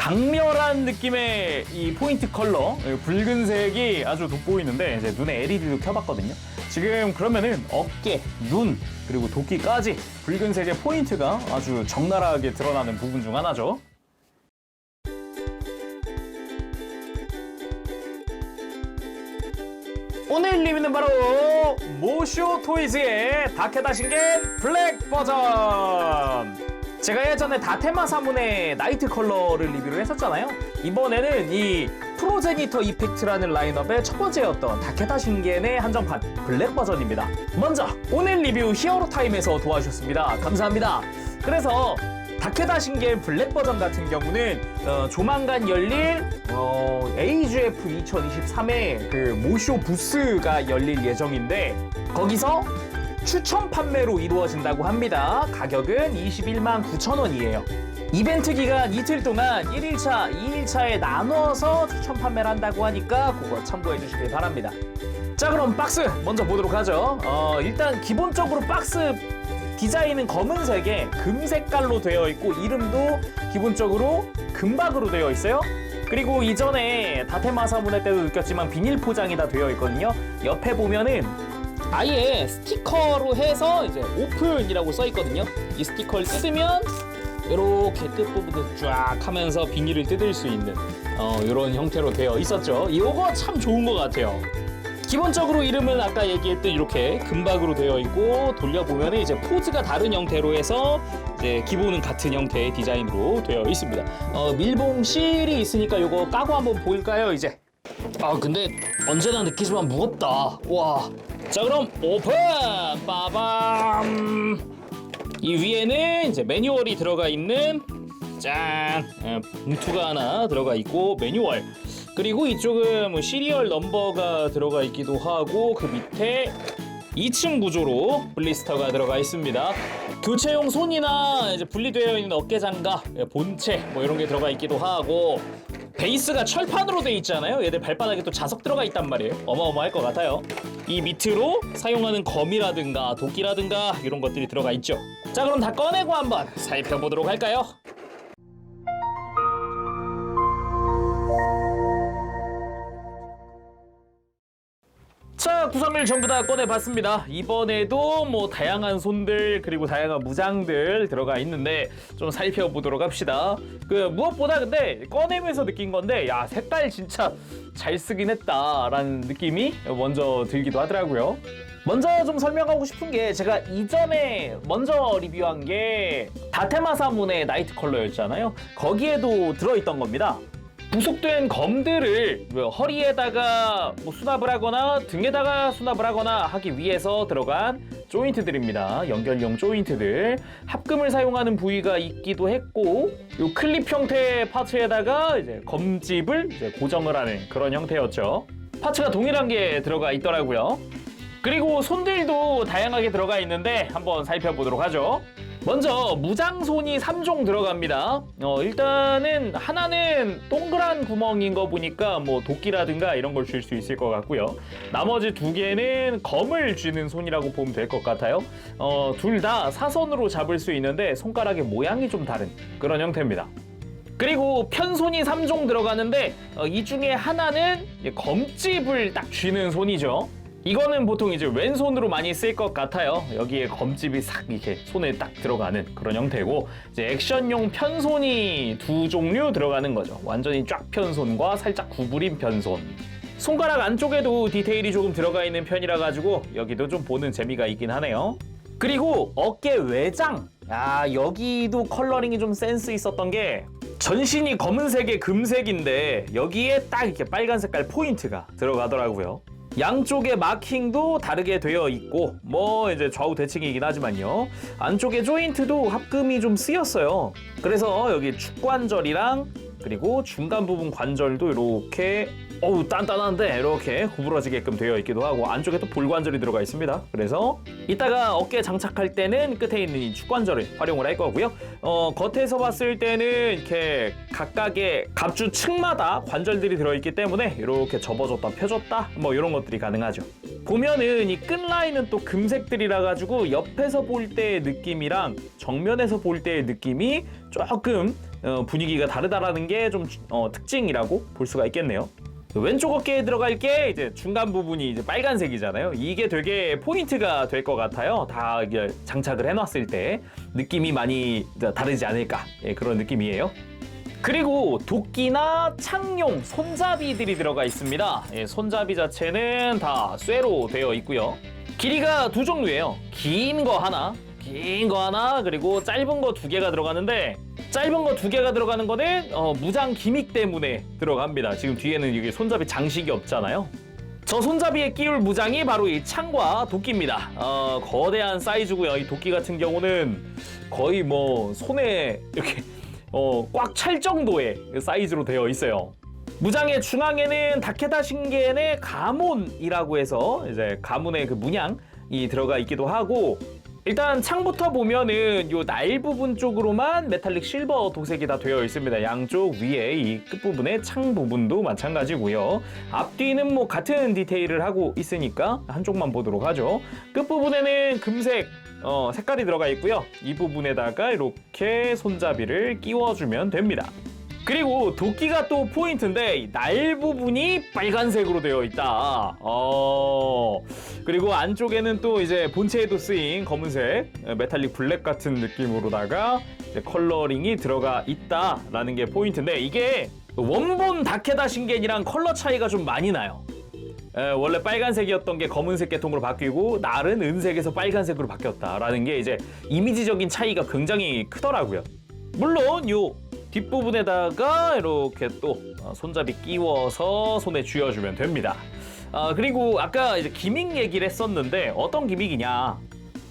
강렬한 느낌의 이 포인트 컬러, 붉은색이 아주 돋보이는데 이제 눈에 LED도 켜봤거든요. 지금 그러면은 어깨, 눈, 그리고 도끼까지 붉은색의 포인트가 아주 적나라하게 드러나는 부분 중 하나죠. 오늘 리뷰는 바로 모쇼 토이즈의 다케다 신겐 블랙 버전! 제가 예전에 다테마 사문의 나이트 컬러를 리뷰를 했었잖아요. 이번에는 이 프로제니터 이펙트라는 라인업의 첫 번째였던 다케다 신겐의 한정판 블랙 버전입니다. 먼저 오늘 리뷰 히어로타임에서 도와주셨습니다. 감사합니다. 그래서 다케다 신겐 블랙 버전 같은 경우는 조만간 열릴 AGF 2023의 그 모쇼 부스가 열릴 예정인데 거기서 추천 판매로 이루어진다고 합니다. 가격은 21만 9천 원이에요. 이벤트 기간 이틀 동안 1일차, 2일차에 나눠서 추천 판매를 한다고 하니까 그거 참고해 주시길 바랍니다. 자, 그럼 박스 먼저 보도록 하죠. 일단 기본적으로 박스 디자인은 검은색에 금 색깔로 되어 있고 이름도 기본적으로 금박으로 되어 있어요. 그리고 이전에 다테마 사문회 때도 느꼈지만 비닐 포장이 다 되어 있거든요. 옆에 보면은 아예 스티커로 해서 이제 오픈이라고 써 있거든요. 이 스티커를 뜯으면 이렇게 끝부분을 쫙 하면서 비닐을 뜯을 수 있는 이런 형태로 되어 있었죠. 이거 참 좋은 것 같아요. 기본적으로 이름은 아까 얘기했던 이렇게 금박으로 되어 있고 돌려보면 이제 포즈가 다른 형태로 해서 이제 기본은 같은 형태의 디자인으로 되어 있습니다. 밀봉 실이 있으니까 이거 까고 한번 볼까요 이제? 근데 언제나 느끼지만 무겁다. 와. 자, 그럼 오픈! 빠밤! 이 위에는 이제 매뉴얼이 들어가 있는 짠! 봉투가 하나 들어가 있고 매뉴얼. 그리고 이쪽은 뭐 시리얼 넘버가 들어가 있기도 하고 그 밑에 2층 구조로 블리스터가 들어가 있습니다. 교체용 손이나 이제 분리되어 있는 어깨 장갑, 본체 뭐 이런 게 들어가 있기도 하고 베이스가 철판으로 돼 있잖아요. 얘들 발바닥에 또 자석 들어가 있단 말이에요. 어마어마할 것 같아요. 이 밑으로 사용하는 검이라든가 도끼라든가 이런 것들이 들어가 있죠. 자, 그럼 다 꺼내고 한번 살펴보도록 할까요? 자, 구성을 전부 다 꺼내봤습니다. 이번에도 뭐 다양한 손들 그리고 다양한 무장들 들어가 있는데 좀 살펴보도록 합시다. 무엇보다 근데 꺼내면서 느낀 건데 야, 색깔 진짜 잘 쓰긴 했다라는 느낌이 먼저 들기도 하더라고요. 먼저 좀 설명하고 싶은 게 제가 이전에 먼저 리뷰한 게 다테마 사문의 나이트 컬러였잖아요. 거기에도 들어있던 겁니다. 부속된 검들을 허리에다가 뭐 수납을 하거나 등에다가 수납을 하거나 하기 위해서 들어간 조인트들입니다. 연결용 조인트들. 합금을 사용하는 부위가 있기도 했고 요 클립 형태의 파츠에다가 이제 검집을 이제 고정을 하는 그런 형태였죠. 파츠가 동일한 게 들어가 있더라고요. 그리고 손들도 다양하게 들어가 있는데 한번 살펴보도록 하죠. 먼저 무장손이 3종 들어갑니다. 일단은 하나는 동그란 구멍인 거 보니까 뭐 도끼라든가 이런 걸 줄 수 있을 것 같고요. 나머지 두 개는 검을 쥐는 손이라고 보면 될 것 같아요. 둘 다 사선으로 잡을 수 있는데 손가락의 모양이 좀 다른 그런 형태입니다. 그리고 편손이 3종 들어가는데 이 중에 하나는 검집을 딱 쥐는 손이죠. 이거는 보통 이제 왼손으로 많이 쓸 것 같아요. 여기에 검집이 싹 이렇게 손에 딱 들어가는 그런 형태고 이제 액션용 편손이 두 종류 들어가는 거죠. 완전히 쫙 편손과 살짝 구부린 편손. 손가락 안쪽에도 디테일이 조금 들어가 있는 편이라 가지고 여기도 좀 보는 재미가 있긴 하네요. 그리고 어깨 외장. 여기도 컬러링이 좀 센스 있었던 게 전신이 검은색에 금색인데 여기에 딱 이렇게 빨간 색깔 포인트가 들어가더라고요. 양쪽의 마킹도 다르게 되어 있고 뭐 이제 좌우 대칭이긴 하지만요. 안쪽에 조인트도 합금이 좀 쓰였어요. 그래서 여기 축관절이랑 그리고 중간 부분 관절도 이렇게 단단한데 이렇게 구부러지게끔 되어 있기도 하고 안쪽에 또 볼관절이 들어가 있습니다. 그래서 이따가 어깨에 장착할 때는 끝에 있는 이 축관절을 활용을 할 거고요. 겉에서 봤을 때는 이렇게 각각의 갑주 층마다 관절들이 들어있기 때문에 이렇게 접어줬다 펴줬다 뭐 이런 것들이 가능하죠. 보면은 이 끈 라인은 또 금색들이라 가지고 옆에서 볼 때의 느낌이랑 정면에서 볼 때의 느낌이 조금 분위기가 다르다라는 게 좀 특징이라고 볼 수가 있겠네요. 왼쪽 어깨에 들어갈 게 이제 중간 부분이 이제 빨간색이잖아요. 이게 되게 포인트가 될 것 같아요. 다 이게 장착을 해놨을 때 느낌이 많이 다르지 않을까, 예, 그런 느낌이에요. 그리고 도끼나 창용, 손잡이들이 들어가 있습니다. 예, 손잡이 자체는 다 쇠로 되어 있고요. 길이가 두 종류예요. 긴 거 하나, 그리고 짧은 거 두 개가 들어가는데, 짧은 거 두 개가 들어가는 거는 무장 기믹 때문에 들어갑니다. 지금 뒤에는 이게 손잡이 장식이 없잖아요. 저 손잡이에 끼울 무장이 바로 이 창과 도끼입니다. 거대한 사이즈고요. 이 도끼 같은 경우는 거의 뭐 손에 이렇게 꽉 찰 정도의 사이즈로 되어 있어요. 무장의 중앙에는 다케다 신겐의 가문이라고 해서 이제 가문의 그 문양이 들어가 있기도 하고, 일단 창부터 보면은 요 날 부분 쪽으로만 메탈릭 실버 도색이 다 되어 있습니다. 양쪽 위에 이 끝부분의 창 부분도 마찬가지고요. 앞뒤는 뭐 같은 디테일을 하고 있으니까 한쪽만 보도록 하죠. 끝부분에는 금색 색깔이 들어가 있고요. 이 부분에다가 이렇게 손잡이를 끼워주면 됩니다. 그리고 도끼가 또 포인트인데 이 날 부분이 빨간색으로 되어 있다. 그리고 안쪽에는 또 이제 본체에도 쓰인 검은색 메탈릭 블랙 같은 느낌으로다가 이제 컬러링이 들어가 있다라는 게 포인트인데, 이게 원본 다케다 신겐이랑 컬러 차이가 좀 많이 나요. 원래 빨간색이었던 게 검은색 계통으로 바뀌고 날은 은색에서 빨간색으로 바뀌었다라는 게 이제 이미지적인 차이가 굉장히 크더라고요. 물론 요 뒷부분에다가 이렇게 또 손잡이 끼워서 손에 쥐어주면 됩니다. 그리고 아까 이제 기믹 얘기를 했었는데 어떤 기믹이냐,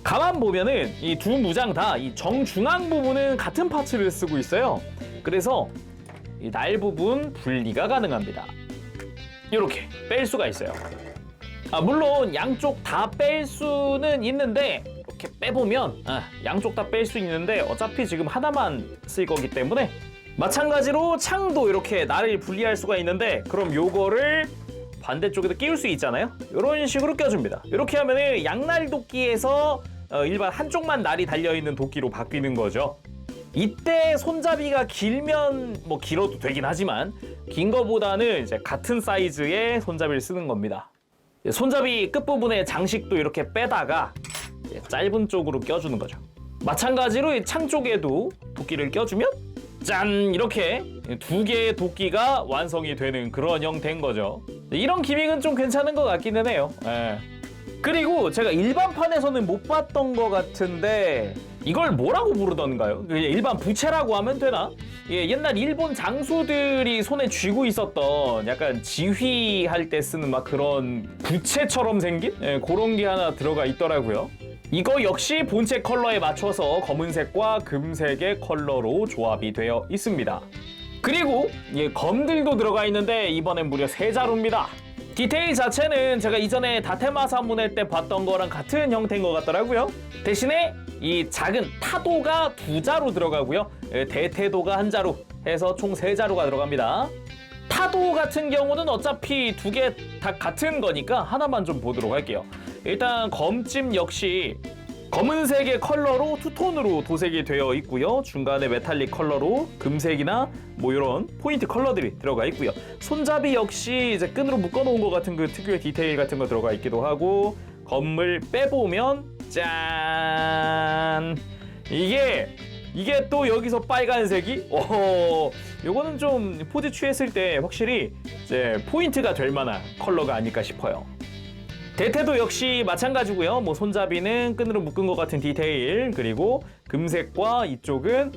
가만 보면은 이 두 무장 다 이 정중앙 부분은 같은 파츠를 쓰고 있어요. 그래서 이 날 부분 분리가 가능합니다. 이렇게 뺄 수가 있어요. 물론 양쪽 다 뺄 수는 있는데, 이렇게 빼보면 양쪽 다 뺄 수 있는데 어차피 지금 하나만 쓸 거기 때문에, 마찬가지로 창도 이렇게 날을 분리할 수가 있는데, 그럼 요거를 반대쪽에도 끼울 수 있잖아요. 이런 식으로 껴줍니다. 이렇게 하면은 양날 도끼에서 일반 한쪽만 날이 달려있는 도끼로 바뀌는 거죠. 이때 손잡이가 길면 뭐 길어도 되긴 하지만 긴 거보다는 이제 같은 사이즈의 손잡이를 쓰는 겁니다. 손잡이 끝부분에 장식도 이렇게 빼다가 짧은 쪽으로 껴주는 거죠. 마찬가지로 이 창 쪽에도 도끼를 껴주면 짠! 이렇게 두 개의 도끼가 완성이 되는 그런 형태인 거죠. 이런 기믹은 좀 괜찮은 것 같기는 해요. 그리고 제가 일반판에서는 못 봤던 것 같은데 이걸 뭐라고 부르던가요? 일반 부채라고 하면 되나? 옛날 일본 장수들이 손에 쥐고 있었던 약간 지휘할 때 쓰는 막 그런 부채처럼 생긴 그런 게 하나 들어가 있더라고요. 이거 역시 본체 컬러에 맞춰서 검은색과 금색의 컬러로 조합이 되어 있습니다. 그리고 검들도 들어가 있는데 이번엔 무려 3자루입니다. 디테일 자체는 제가 이전에 다테마사 문해 때 봤던 거랑 같은 형태인 것 같더라고요. 대신에 이 작은 타도가 2자루 들어가고요. 대테도가 1자루 해서 총 3자루가 들어갑니다. 타도 같은 경우는 어차피 두 개 다 같은 거니까 하나만 좀 보도록 할게요. 일단 검찜 역시 검은색의 컬러로 투톤으로 도색이 되어 있고요. 중간에 메탈릭 컬러로 금색이나 뭐 이런 포인트 컬러들이 들어가 있고요. 손잡이 역시 이제 끈으로 묶어놓은 것 같은 그 특유의 디테일 같은 거 들어가 있기도 하고, 검을 빼보면 짠! 이게 또 여기서 빨간색이 요거는 좀 포즈 취했을 때 확실히 이제 포인트가 될 만한 컬러가 아닐까 싶어요. 대테도 역시 마찬가지고요. 뭐 손잡이는 끈으로 묶은 것 같은 디테일, 그리고 금색과 이쪽은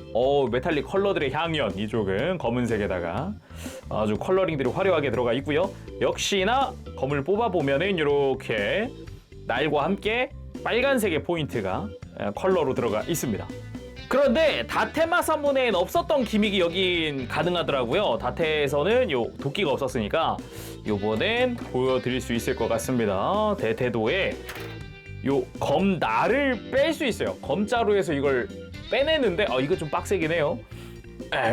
메탈릭 컬러들의 향연, 이쪽은 검은색에다가 아주 컬러링들이 화려하게 들어가 있고요. 역시나 검을 뽑아보면은 이렇게 날과 함께 빨간색의 포인트가 컬러로 들어가 있습니다. 그런데 다테마사 문해엔 없었던 기믹이 여긴 가능하더라고요. 다테에서는 요 도끼가 없었으니까 요번엔 보여드릴 수 있을 것 같습니다. 대테도에 요 검날을 뺄 수 있어요. 검자루에서 이걸 빼내는데 이거 좀 빡세긴 해요.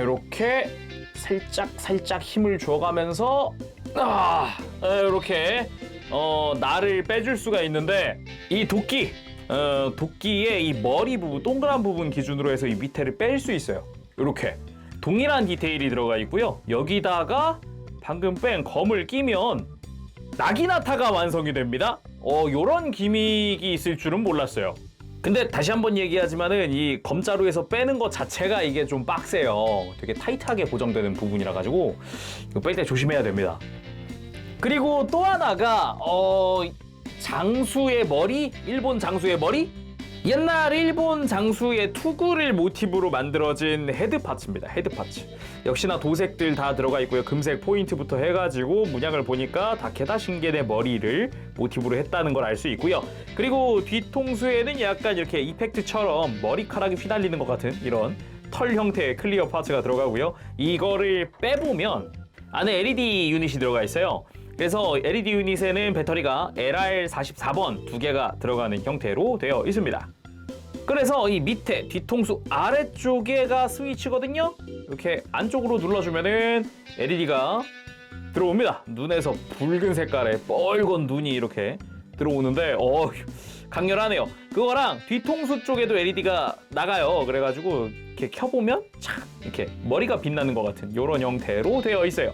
이렇게 살짝 힘을 줘가면서 이렇게 날을 빼줄 수가 있는데, 이 도끼의 이 머리 부분, 동그란 부분 기준으로 해서 이 밑에를 뺄 수 있어요. 이렇게 동일한 디테일이 들어가 있고요. 여기다가 방금 뺀 검을 끼면 나기나타가 완성이 됩니다. 요런 기믹이 있을 줄은 몰랐어요. 근데 다시 한번 얘기하지만은 이 검자루에서 빼는 것 자체가 이게 좀 빡세요. 되게 타이트하게 고정되는 부분이라 가지고 이거 뺄 때 조심해야 됩니다. 그리고 또 하나가 장수의 머리? 일본 장수의 머리? 옛날 일본 장수의 투구를 모티브로 만들어진 헤드 파츠입니다. 헤드 파츠. 역시나 도색들 다 들어가 있고요. 금색 포인트부터 해가지고 문양을 보니까 다케다 신겐의 머리를 모티브로 했다는 걸 알 수 있고요. 그리고 뒤통수에는 약간 이렇게 이펙트처럼 머리카락이 휘날리는 것 같은 이런 털 형태의 클리어 파츠가 들어가고요. 이거를 빼보면 안에 LED 유닛이 들어가 있어요. 그래서 LED 유닛에는 배터리가 LR44번 두 개가 들어가는 형태로 되어 있습니다. 그래서 이 밑에 뒤통수 아래쪽에가 스위치거든요. 이렇게 안쪽으로 눌러주면은 LED가 들어옵니다. 눈에서 붉은 색깔의 뻘건 눈이 이렇게 들어오는데 강렬하네요. 그거랑 뒤통수 쪽에도 LED가 나가요. 그래가지고 이렇게 켜보면 착 이렇게 머리가 빛나는 것 같은 이런 형태로 되어 있어요.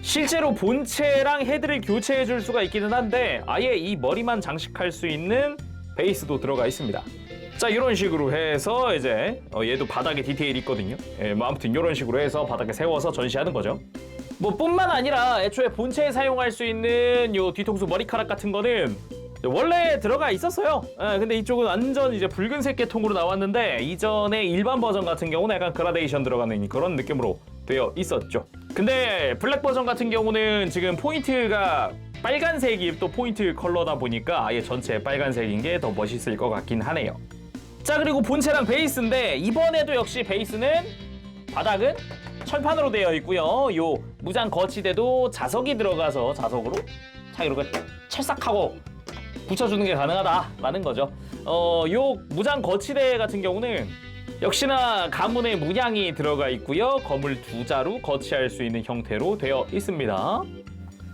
실제로 본체랑 헤드를 교체해 줄 수가 있기는 한데 아예 이 머리만 장식할 수 있는 베이스도 들어가 있습니다. 자, 이런 식으로 해서 이제 얘도 바닥에 디테일이 있거든요. 아무튼 이런 식으로 해서 바닥에 세워서 전시하는 거죠. 뭐 뿐만 아니라 애초에 본체에 사용할 수 있는 요 뒤통수 머리카락 같은 거는 원래 들어가 있었어요. 근데 이쪽은 완전 이제 붉은색 계통으로 나왔는데 이전에 일반 버전 같은 경우는 약간 그라데이션 들어가는 그런 느낌으로 되어 있었죠. 근데 블랙 버전 같은 경우는 지금 포인트가 빨간색이 또 포인트 컬러다 보니까 아예 전체 빨간색인 게 더 멋있을 것 같긴 하네요. 자, 그리고 본체랑 베이스인데 이번에도 역시 베이스는 바닥은 철판으로 되어 있고요. 요 무장 거치대도 자석이 들어가서 자석으로 자 이렇게 찰싹하고 붙여주는 게 가능하다라는 거죠. 요 무장 거치대 같은 경우는 역시나 가문의 문양이 들어가 있고요. 검을 두 자루 거치할 수 있는 형태로 되어 있습니다.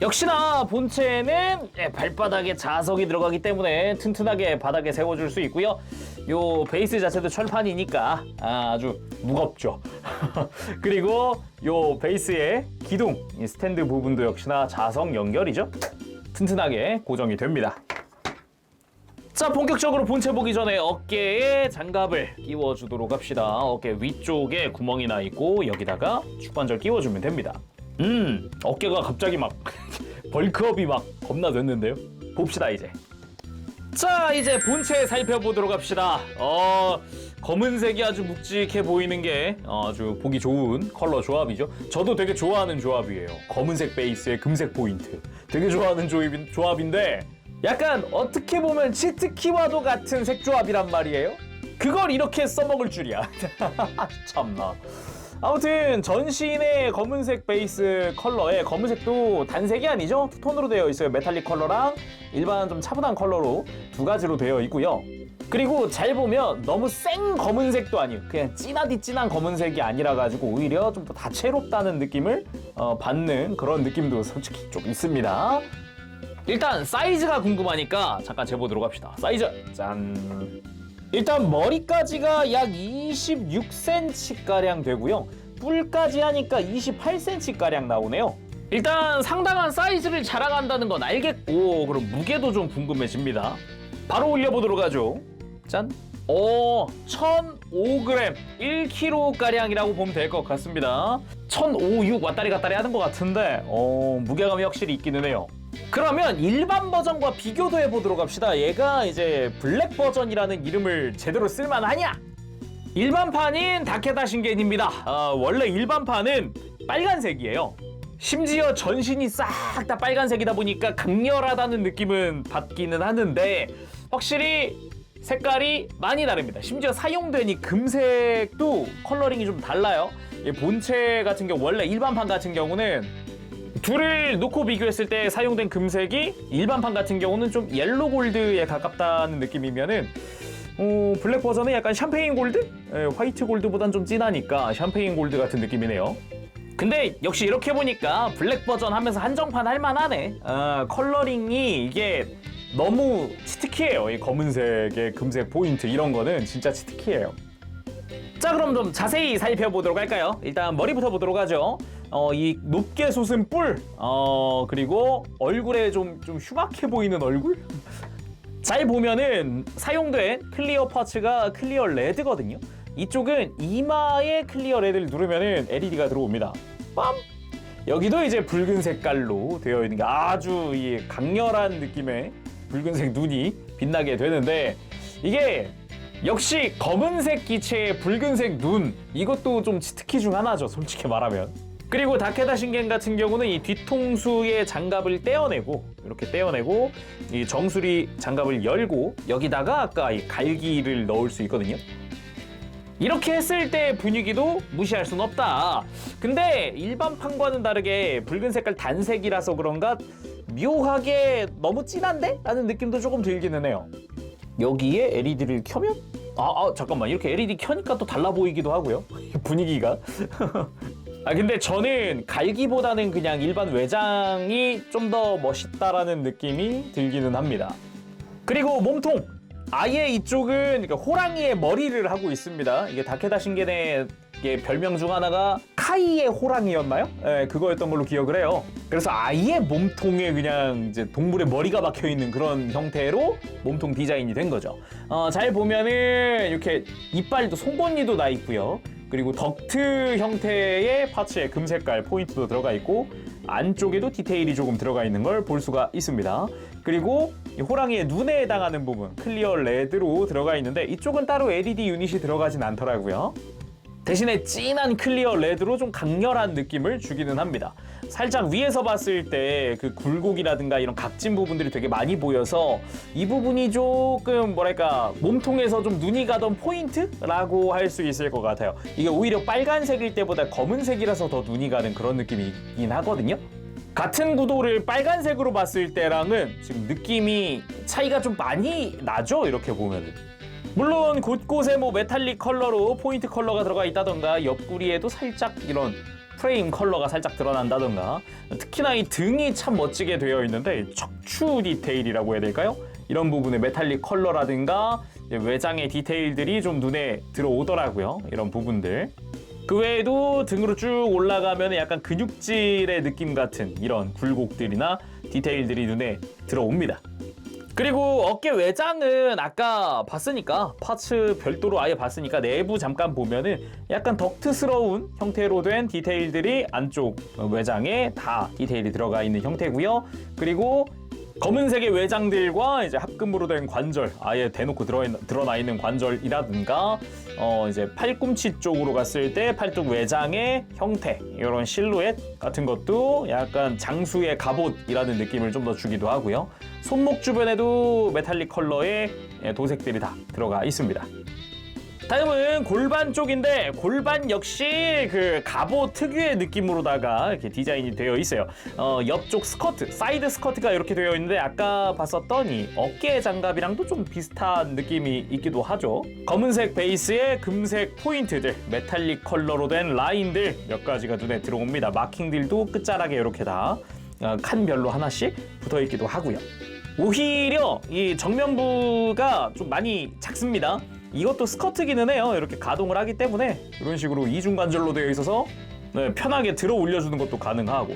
역시나 본체에는 발바닥에 자석이 들어가기 때문에 튼튼하게 바닥에 세워줄 수 있고요. 요 베이스 자체도 철판이니까 아주 무겁죠. 그리고 요 베이스의 기둥, 스탠드 부분도 역시나 자석 연결이죠. 튼튼하게 고정이 됩니다. 자, 본격적으로 본체 보기 전에 어깨에 장갑을 끼워주도록 합시다. 어깨 위쪽에 구멍이 나 있고 여기다가 축관절 끼워주면 됩니다. 어깨가 갑자기 막 벌크업이 막 겁나 됐는데요. 봅시다 이제. 자, 이제 본체 살펴보도록 합시다. 검은색이 아주 묵직해 보이는 게 아주 보기 좋은 컬러 조합이죠. 저도 되게 좋아하는 조합이에요. 검은색 베이스에 금색 포인트. 되게 좋아하는 조합인데 약간 어떻게 보면 치트키와도 같은 색 조합이란 말이에요. 그걸 이렇게 써먹을 줄이야. 참나. 아무튼 전신의 검은색 베이스 컬러에 검은색도 단색이 아니죠. 투톤으로 되어 있어요. 메탈릭 컬러랑 일반 좀 차분한 컬러로 두 가지로 되어 있고요. 그리고 잘 보면 너무 생 검은색도 아니에요. 그냥 진하디 진한 검은색이 아니라 가지고 오히려 좀 더 다채롭다는 느낌을 받는 그런 느낌도 솔직히 좀 있습니다. 일단 사이즈가 궁금하니까 잠깐 재보도록 합시다. 사이즈 짠. 일단 머리까지가 약 26cm가량 되고요. 뿔까지 하니까 28cm가량 나오네요. 일단 상당한 사이즈를 자랑한다는 건 알겠고 그럼 무게도 좀 궁금해집니다. 바로 올려보도록 하죠. 짠. 1005g, 1kg가량이라고 보면 될 것 같습니다. 1056 왔다리 갔다리 하는 것 같은데 무게감이 확실히 있기는 해요. 그러면 일반 버전과 비교도 해보도록 합시다. 얘가 이제 블랙 버전이라는 이름을 제대로 쓸만하냐? 일반판인 다케다 신겐입니다. 원래 일반판은 빨간색이에요. 심지어 전신이 싹 다 빨간색이다 보니까 강렬하다는 느낌은 받기는 하는데 확실히 색깔이 많이 다릅니다. 심지어 사용된 이 금색도 컬러링이 좀 달라요. 이 본체 같은 경우 원래 일반판 같은 경우는 둘을 놓고 비교했을 때 사용된 금색이 일반판 같은 경우는 좀 옐로 골드에 가깝다는 느낌이면은 블랙 버전은 약간 샴페인 골드? 화이트 골드보단 좀 진하니까 샴페인 골드 같은 느낌이네요. 근데 역시 이렇게 보니까 블랙 버전 하면서 한정판 할만하네. 컬러링이 이게 너무 치트키예요. 이 검은색의 금색 포인트 이런 거는 진짜 치트키예요. 자, 그럼 좀 자세히 살펴보도록 할까요? 일단 머리부터 보도록 하죠. 이 높게 솟은 뿔, 그리고 얼굴에 좀 흉악해 보이는 얼굴? 잘 보면은 사용된 클리어 파츠가 클리어 레드거든요. 이쪽은 이마에 클리어 레드를 누르면은 LED가 들어옵니다. 빰! 여기도 이제 붉은 색깔로 되어 있는 게 아주 이 강렬한 느낌의 붉은색 눈이 빛나게 되는데, 이게 역시 검은색 기체의 붉은색 눈, 이것도 좀 치트키 중 하나죠, 솔직히 말하면. 그리고 다케다 신겐 같은 경우는 이 뒤통수의 장갑을 떼어내고, 이렇게 떼어내고 이 정수리 장갑을 열고 여기다가 아까 이 갈기를 넣을 수 있거든요. 이렇게 했을 때 분위기도 무시할 순 없다. 근데 일반판과는 다르게 붉은 색깔 단색이라서 그런가 묘하게 너무 진한데? 라는 느낌도 조금 들기는 해요. 여기에 LED를 켜면? 잠깐만, 이렇게 LED 켜니까 또 달라 보이기도 하고요. 분위기가. 근데 저는 갈기보다는 그냥 일반 외장이 좀 더 멋있다라는 느낌이 들기는 합니다. 그리고 몸통! 아예 이쪽은 그러니까 호랑이의 머리를 하고 있습니다. 이게 다케다 신겐의 별명 중 하나가 카이의 호랑이였나요? 네, 그거였던 걸로 기억을 해요. 그래서 아예 몸통에 그냥 이제 동물의 머리가 박혀 있는 그런 형태로 몸통 디자인이 된 거죠. 잘 보면은 이렇게 이빨도 송곳니도 나 있고요. 그리고 덕트 형태의 파츠에 금색깔 포인트도 들어가 있고, 안쪽에도 디테일이 조금 들어가 있는 걸 볼 수가 있습니다. 그리고 이 호랑이의 눈에 해당하는 부분 클리어 레드로 들어가 있는데, 이쪽은 따로 LED 유닛이 들어가진 않더라고요. 대신에 진한 클리어 레드로 좀 강렬한 느낌을 주기는 합니다. 살짝 위에서 봤을 때 그 굴곡이라든가 이런 각진 부분들이 되게 많이 보여서 이 부분이 조금 뭐랄까 몸통에서 좀 눈이 가던 포인트라고 할 수 있을 것 같아요. 이게 오히려 빨간색일 때보다 검은색이라서 더 눈이 가는 그런 느낌이긴 하거든요. 같은 구도를 빨간색으로 봤을 때랑은 지금 느낌이 차이가 좀 많이 나죠, 이렇게 보면은. 물론 곳곳에 뭐 메탈릭 컬러로 포인트 컬러가 들어가 있다던가, 옆구리에도 살짝 이런 프레임 컬러가 살짝 드러난다던가, 특히나 이 등이 참 멋지게 되어 있는데 척추 디테일이라고 해야 될까요? 이런 부분에 메탈릭 컬러라든가 외장의 디테일들이 좀 눈에 들어오더라고요. 이런 부분들. 그 외에도 등으로 쭉 올라가면 약간 근육질의 느낌 같은 이런 굴곡들이나 디테일들이 눈에 들어옵니다. 그리고 어깨 외장은 아까 봤으니까, 파츠 별도로 아예 봤으니까 내부 잠깐 보면은 약간 덕트스러운 형태로 된 디테일들이 안쪽 외장에 다 디테일이 들어가 있는 형태고요. 그리고 검은색의 외장들과 이제 합금으로 된 관절, 아예 대놓고 드러나 있는 관절이라든가, 이제 팔꿈치 쪽으로 갔을 때 팔뚝 외장의 형태, 이런 실루엣 같은 것도 약간 장수의 갑옷이라는 느낌을 좀 더 주기도 하고요. 손목 주변에도 메탈릭 컬러의 도색들이 다 들어가 있습니다. 다음은 골반 쪽인데, 골반 역시 그 갑옷 특유의 느낌으로다가 이렇게 디자인이 되어 있어요. 옆쪽 스커트, 사이드 스커트가 이렇게 되어 있는데, 아까 봤었던 이 어깨 장갑이랑도 좀 비슷한 느낌이 있기도 하죠. 검은색 베이스에 금색 포인트들, 메탈릭 컬러로 된 라인들 몇 가지가 눈에 들어옵니다. 마킹들도 끝자락에 이렇게 다 칸별로 하나씩 붙어 있기도 하고요. 오히려 이 정면부가 좀 많이 작습니다. 이것도 스커트기는 해요. 이렇게 가동을 하기 때문에 이런 식으로 이중 관절로 되어 있어서 편하게 들어 올려주는 것도 가능하고,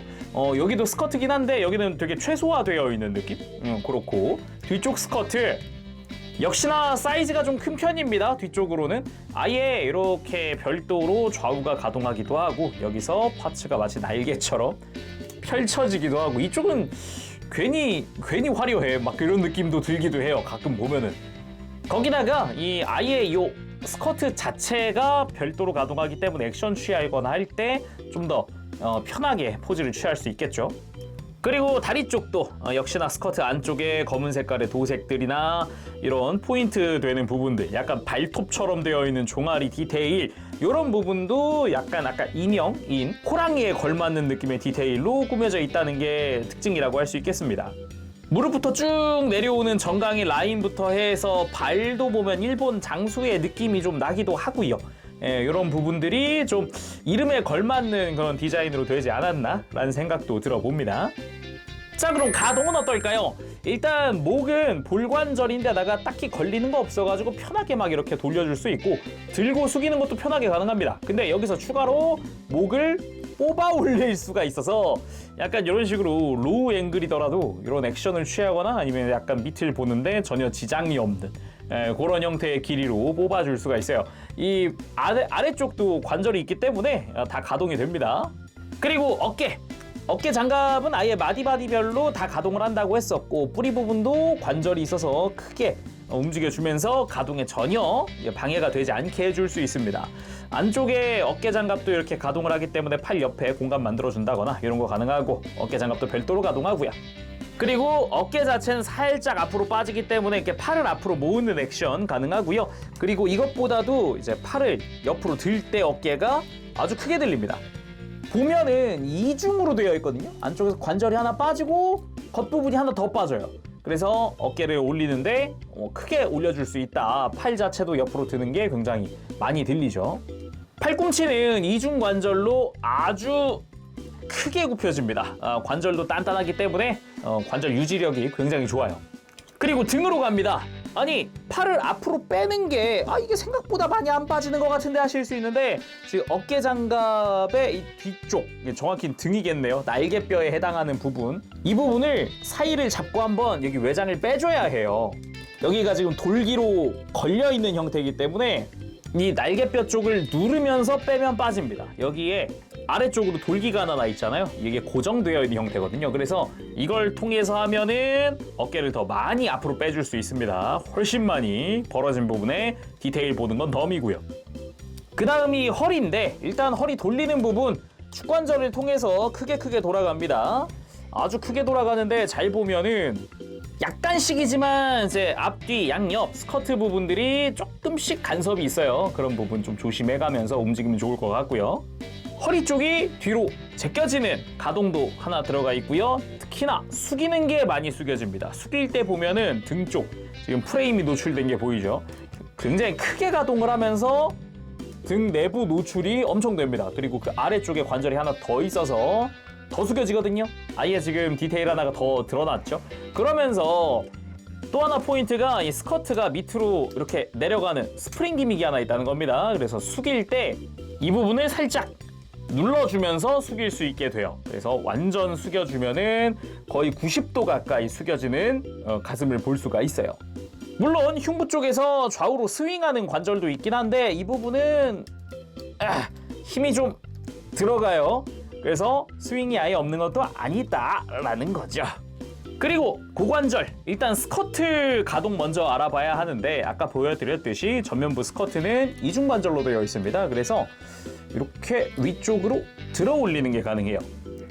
여기도 스커트긴 한데 여기는 되게 최소화되어 있는 느낌? 그렇고, 뒤쪽 스커트 역시나 사이즈가 좀 큰 편입니다. 뒤쪽으로는 아예 이렇게 별도로 좌우가 가동하기도 하고, 여기서 파츠가 마치 날개처럼 펼쳐지기도 하고, 이쪽은 괜히 화려해, 막 이런 느낌도 들기도 해요, 가끔 보면은. 거기다가 이 아예 이 스커트 자체가 별도로 가동하기 때문에 액션 취하거나 할 때 좀 더 편하게 포즈를 취할 수 있겠죠. 그리고 다리 쪽도 역시나 스커트 안쪽에 검은 색깔의 도색들이나 이런 포인트 되는 부분들, 약간 발톱처럼 되어 있는 종아리 디테일, 이런 부분도 약간 아까 인형인 호랑이에 걸맞는 느낌의 디테일로 꾸며져 있다는 게 특징이라고 할 수 있겠습니다. 무릎부터 쭉 내려오는 정강이 라인부터 해서 발도 보면 일본 장수의 느낌이 좀 나기도 하고요. 이런 부분들이 좀 이름에 걸맞는 그런 디자인으로 되지 않았나 라는 생각도 들어봅니다. 자, 그럼 가동은 어떨까요? 일단 목은 볼관절인데다가 딱히 걸리는 거 없어가지고 편하게 막 이렇게 돌려줄 수 있고 들고 숙이는 것도 편하게 가능합니다. 근데 여기서 추가로 목을 뽑아 올릴 수가 있어서 약간 이런 식으로 로우 앵글이더라도 이런 액션을 취하거나 아니면 약간 밑을 보는데 전혀 지장이 없는 그런 형태의 길이로 뽑아줄 수가 있어요. 이 아래쪽도 관절이 있기 때문에 다 가동이 됩니다. 그리고 어깨 장갑은 아예 마디마디별로 다 가동을 한다고 했었고 뿌리 부분도 관절이 있어서 크게 움직여주면서 가동에 전혀 방해가 되지 않게 해줄 수 있습니다. 안쪽에 어깨 장갑도 이렇게 가동을 하기 때문에 팔 옆에 공간 만들어준다거나 이런 거 가능하고 어깨 장갑도 별도로 가동하고요. 그리고 어깨 자체는 살짝 앞으로 빠지기 때문에 이렇게 팔을 앞으로 모으는 액션 가능하고요. 그리고 이것보다도 이제 팔을 옆으로 들 때 어깨가 아주 크게 들립니다. 보면은 이중으로 되어 있거든요. 안쪽에서 관절이 하나 빠지고 겉부분이 하나 더 빠져요. 그래서 어깨를 올리는데 크게 올려줄 수 있다. 팔 자체도 옆으로 드는 게 굉장히 많이 들리죠. 팔꿈치는 이중 관절로 아주 크게 굽혀집니다. 관절도 단단하기 때문에 관절 유지력이 굉장히 좋아요. 그리고 등으로 갑니다. 아니, 팔을 앞으로 빼는 게 이게 생각보다 많이 안 빠지는 것 같은데 하실 수 있는데 지금 어깨 장갑의 이 뒤쪽, 정확히 등이겠네요. 날개뼈에 해당하는 부분, 이 부분을 사이를 잡고 한번 여기 외장을 빼줘야 해요. 여기가 지금 돌기로 걸려있는 형태이기 때문에 이 날개뼈 쪽을 누르면서 빼면 빠집니다. 여기에 아래쪽으로 돌기가 하나 나 있잖아요. 이게 고정되어 있는 형태거든요. 그래서 이걸 통해서 하면은 어깨를 더 많이 앞으로 빼줄 수 있습니다. 훨씬 많이 벌어진 부분에 디테일 보는 건 덤이고요. 그 다음이 허리인데 일단 허리 돌리는 부분 축관절을 통해서 크게 돌아갑니다. 아주 크게 돌아가는데 잘 보면은 약간씩이지만 이제 앞뒤 양옆 스커트 부분들이 조금씩 간섭이 있어요. 그런 부분 좀 조심해가면서 움직이면 좋을 것 같고요. 허리 쪽이 뒤로 제껴지는 가동도 하나 들어가 있고요. 특히나 숙이는 게 많이 숙여집니다. 숙일 때 보면은 등 쪽 지금 프레임이 노출된 게 보이죠. 굉장히 크게 가동을 하면서 등 내부 노출이 엄청 됩니다. 그리고 그 아래쪽에 관절이 하나 더 있어서 더 숙여지거든요. 아예 지금 디테일 하나가 더 드러났죠. 그러면서 또 하나 포인트가 이 스커트가 밑으로 이렇게 내려가는 스프링 기믹이 하나 있다는 겁니다. 그래서 숙일 때 이 부분을 살짝 눌러주면서 숙일 수 있게 돼요. 그래서 완전 숙여주면은 거의 90도 가까이 숙여지는 가슴을 볼 수가 있어요. 물론 흉부 쪽에서 좌우로 스윙하는 관절도 있긴 한데 이 부분은 힘이 좀 들어가요. 그래서 스윙이 아예 없는 것도 아니다라는 거죠. 그리고 고관절, 일단 스커트 가동 먼저 알아봐야 하는데 아까 보여드렸듯이 전면부 스커트는 이중관절로 되어 있습니다. 그래서 이렇게 위쪽으로 들어 올리는 게 가능해요.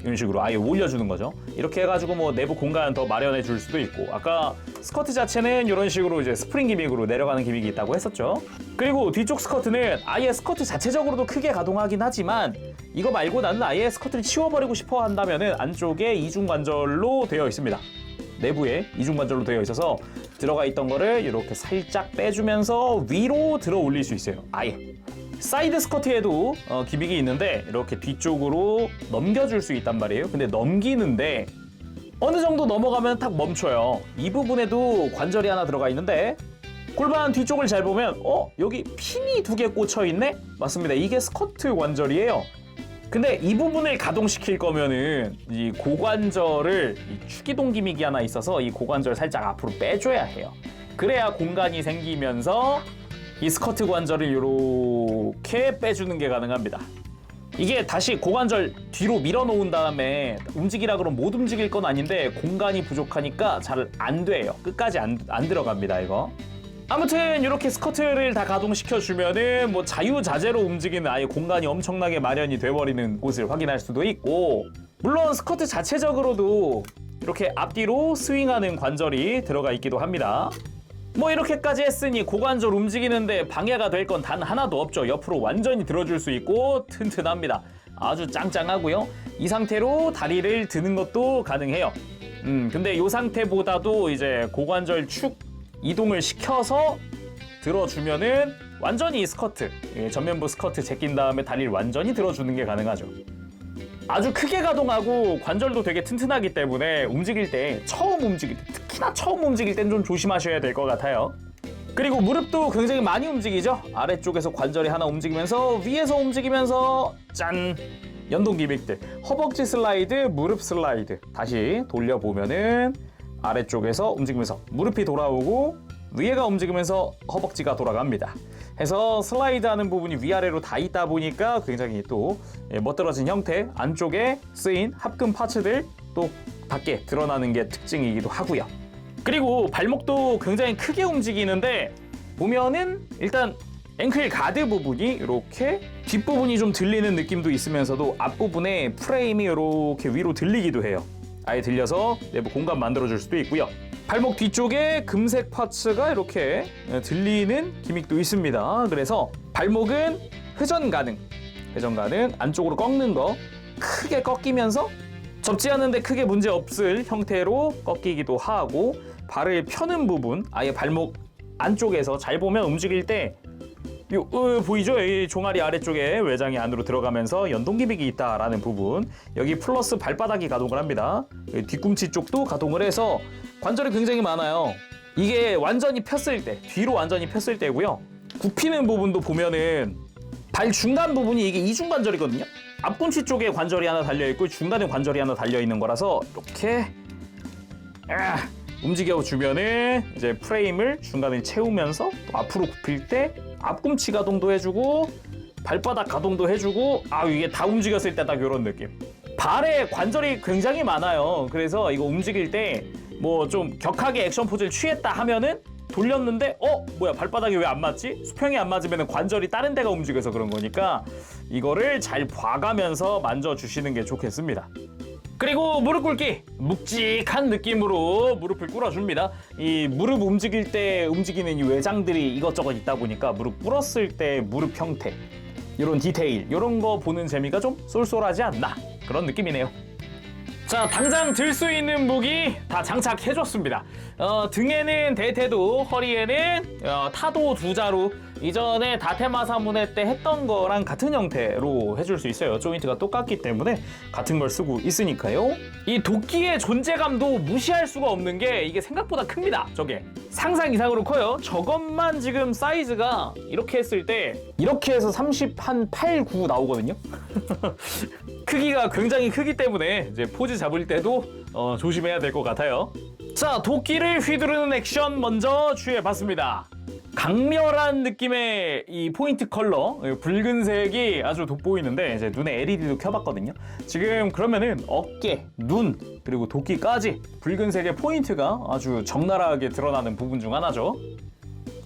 이런 식으로 아예 올려주는 거죠. 이렇게 해가지고 뭐 내부 공간 더 마련해 줄 수도 있고, 아까 스커트 자체는 이런 식으로 이제 스프링 기믹으로 내려가는 기믹이 있다고 했었죠. 그리고 뒤쪽 스커트는 아예 스커트 자체적으로도 크게 가동하긴 하지만 이거 말고 나는 아예 스커트를 치워버리고 싶어 한다면은 안쪽에 이중관절로 되어 있습니다. 내부에 이중관절로 되어 있어서 들어가 있던 거를 이렇게 살짝 빼주면서 위로 들어 올릴 수 있어요. 아예. 사이드 스커트에도 기믹이 있는데 이렇게 뒤쪽으로 넘겨줄 수 있단 말이에요. 근데 넘기는데 어느 정도 넘어가면 탁 멈춰요. 이 부분에도 관절이 하나 들어가 있는데 골반 뒤쪽을 잘 보면 여기 핀이 2개 꽂혀 있네? 맞습니다. 이게 스커트 관절이에요. 근데 이 부분을 가동시킬 거면은 이 고관절을 축이동 기믹이 하나 있어서 이 고관절 살짝 앞으로 빼줘야 해요. 그래야 공간이 생기면서 이 스커트 관절을 이렇게 빼주는 게 가능합니다. 이게 다시 고관절 뒤로 밀어놓은 다음에 움직이라 그러면 못 움직일 건 아닌데 공간이 부족하니까 잘 안 돼요. 끝까지 안 들어갑니다, 이거. 아무튼 이렇게 스커트를 다 가동시켜주면은 뭐 자유자재로 움직이는 아예 공간이 엄청나게 마련이 돼버리는 곳을 확인할 수도 있고, 물론 스커트 자체적으로도 이렇게 앞뒤로 스윙하는 관절이 들어가 있기도 합니다. 뭐 이렇게까지 했으니 고관절 움직이는데 방해가 될 건 단 하나도 없죠. 옆으로 완전히 들어줄 수 있고 튼튼합니다. 아주 짱짱하고요. 이 상태로 다리를 드는 것도 가능해요. 근데 이 상태보다도 이제 고관절 축 이동을 시켜서 들어주면은 완전히 스커트, 전면부 스커트 제낀 다음에 다리를 완전히 들어주는 게 가능하죠. 아주 크게 가동하고 관절도 되게 튼튼하기 때문에 움직일 때 특히나 처음 움직일 땐 좀 조심하셔야 될 것 같아요. 그리고 무릎도 굉장히 많이 움직이죠. 아래쪽에서 관절이 하나 움직이면서 위에서 움직이면서 짠! 연동 기믹들. 허벅지 슬라이드, 무릎 슬라이드. 다시 돌려보면은 아래쪽에서 움직이면서 무릎이 돌아오고 위에가 움직이면서 허벅지가 돌아갑니다. 해서 슬라이드하는 부분이 위아래로 다 있다 보니까 굉장히 또 멋들어진 형태, 안쪽에 쓰인 합금 파츠들 또 밖에 드러나는 게 특징이기도 하고요. 그리고 발목도 굉장히 크게 움직이는데 보면은 일단 앵클 가드 부분이 이렇게 뒷부분이 좀 들리는 느낌도 있으면서도 앞부분에 프레임이 이렇게 위로 들리기도 해요. 아예 들려서 내부 공간 만들어줄 수도 있고요. 발목 뒤쪽에 금색 파츠가 이렇게 들리는 기믹도 있습니다. 그래서 발목은 회전 가능, 안쪽으로 꺾는 거 크게 꺾이면서 접지 않는데 크게 문제 없을 형태로 꺾이기도 하고 발을 펴는 부분, 아예 발목 안쪽에서 잘 보면 움직일 때 보이죠? 이 종아리 아래쪽에 외장이 안으로 들어가면서 연동 기믹이 있다라는 부분, 여기 플러스 발바닥이 가동을 합니다. 뒤꿈치 쪽도 가동을 해서 관절이 굉장히 많아요. 이게 완전히 폈을 때, 뒤로 완전히 폈을 때고요. 굽히는 부분도 보면은 발 중간 부분이 이게 이중관절이거든요. 앞꿈치 쪽에 관절이 하나 달려있고 중간에 관절이 하나 달려있는 거라서 이렇게 움직여주면은 이제 프레임을 중간에 채우면서 또 앞으로 굽힐 때 앞꿈치 가동도 해주고 발바닥 가동도 해주고 이게 다 움직였을 때 딱 이런 느낌. 발에 관절이 굉장히 많아요. 그래서 이거 움직일 때 뭐 좀 격하게 액션 포즈를 취했다 하면은 돌렸는데 뭐야 발바닥이 왜 안 맞지? 수평이 안 맞으면 관절이 다른 데가 움직여서 그런 거니까 이거를 잘 봐가면서 만져주시는 게 좋겠습니다. 그리고 무릎 꿇기, 묵직한 느낌으로 무릎을 꿇어줍니다. 이 무릎 움직일 때 움직이는 이 외장들이 이것저것 있다 보니까 무릎 꿇었을 때 무릎 형태, 이런 디테일, 이런 거 보는 재미가 좀 쏠쏠하지 않나, 그런 느낌이네요. 자, 당장 들 수 있는 무기 다 장착해줬습니다. 등에는 대테도, 허리에는 타도 두 자루, 이전에 다테마사무네 때 했던 거랑 같은 형태로 해줄 수 있어요. 조인트가 똑같기 때문에 같은 걸 쓰고 있으니까요. 이 도끼의 존재감도 무시할 수가 없는 게 이게 생각보다 큽니다. 저게 상상 이상으로 커요. 저것만 지금 사이즈가 이렇게 했을 때 이렇게 해서 38, 9 나오거든요. 크기가 굉장히 크기 때문에 이제 포즈 잡을 때도 조심해야 될 것 같아요. 자, 도끼를 휘두르는 액션 먼저 취해봤습니다. 강렬한 느낌의 이 포인트 컬러, 붉은색이 아주 돋보이는데 이제 눈에 LED도 켜봤거든요. 지금 그러면은 어깨, 눈, 그리고 도끼까지 붉은색의 포인트가 아주 적나라하게 드러나는 부분 중 하나죠.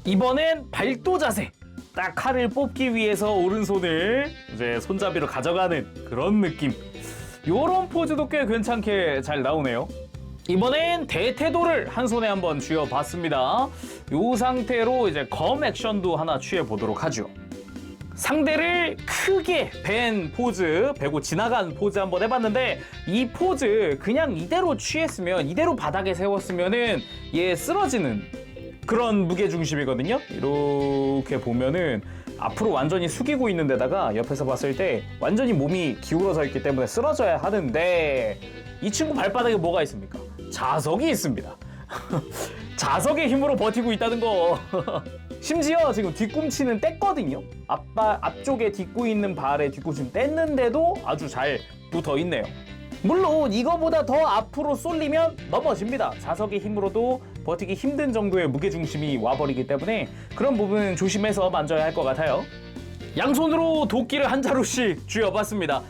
이번엔 발도 자세. 딱 칼을 뽑기 위해서 오른손을 이제 손잡이로 가져가는 그런 느낌. 요런 포즈도 꽤 괜찮게 잘 나오네요. 이번엔 대테도를 한 손에 한번 쥐어봤습니다. 요 상태로 이제 검 액션도 하나 취해보도록 하죠. 상대를 크게 벤 포즈, 베고 지나간 포즈 한번 해봤는데 이 포즈 그냥 이대로 취했으면, 이대로 바닥에 세웠으면은 얘 쓰러지는 그런 무게중심이거든요. 이렇게 보면은 앞으로 완전히 숙이고 있는 데다가 옆에서 봤을 때 완전히 몸이 기울어져 있기 때문에 쓰러져야 하는데 이 친구 발바닥에 뭐가 있습니까? 자석이 있습니다. 자석의 힘으로 버티고 있다는 거. 심지어 지금 뒤꿈치는 뗐거든요. 앞쪽에 딛고 있는 발에 뒤꿈치는 뗐는데도 아주 잘 붙어 있네요. 물론 이거보다 더 앞으로 쏠리면 넘어집니다. 자석의 힘으로도 버티기 힘든 정도의 무게중심이 와버리기 때문에 그런 부분은 조심해서 만져야 할 것 같아요. 양손으로 도끼를 한 자루씩 쥐어봤습니다.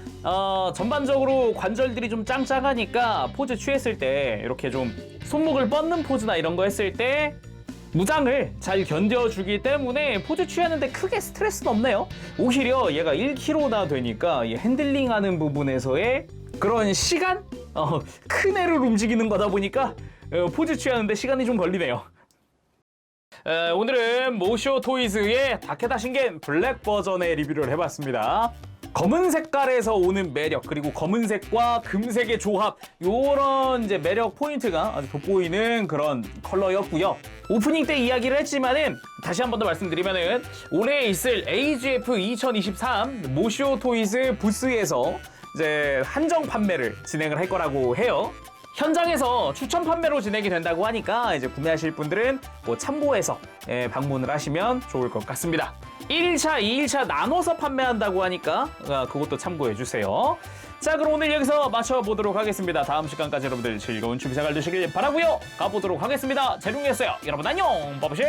전반적으로 관절들이 좀 짱짱하니까 포즈 취했을 때 이렇게 좀 손목을 뻗는 포즈나 이런 거 했을 때 무장을 잘 견뎌주기 때문에 포즈 취하는데 크게 스트레스는 없네요. 오히려 얘가 1kg나 되니까 이 핸들링하는 부분에서의 그런 시간? 큰 애를 움직이는 거다 보니까 포즈 취하는데 시간이 좀 걸리네요. 오늘은 모쇼 토이즈의 다케다 신겐 블랙 버전의 리뷰를 해봤습니다. 검은 색깔에서 오는 매력, 그리고 검은색과 금색의 조합, 요런 이제 매력 포인트가 아주 돋보이는 그런 컬러였고요. 오프닝 때 이야기를 했지만은 다시 한 번 더 말씀드리면은 올해 있을 AGF 2023 모쇼 토이즈 부스에서 이제 한정 판매를 진행을 할 거라고 해요. 현장에서 추천 판매로 진행이 된다고 하니까 이제 구매하실 분들은 뭐 참고해서 방문을 하시면 좋을 것 같습니다. 1일차, 2일차 나눠서 판매한다고 하니까 그것도 참고해 주세요. 자, 그럼 오늘 여기서 마쳐보도록 하겠습니다. 다음 시간까지 여러분들 즐거운 취미 생활 되시길 바라고요. 가보도록 하겠습니다. 재룡이었어요. 여러분 안녕. 빠바시.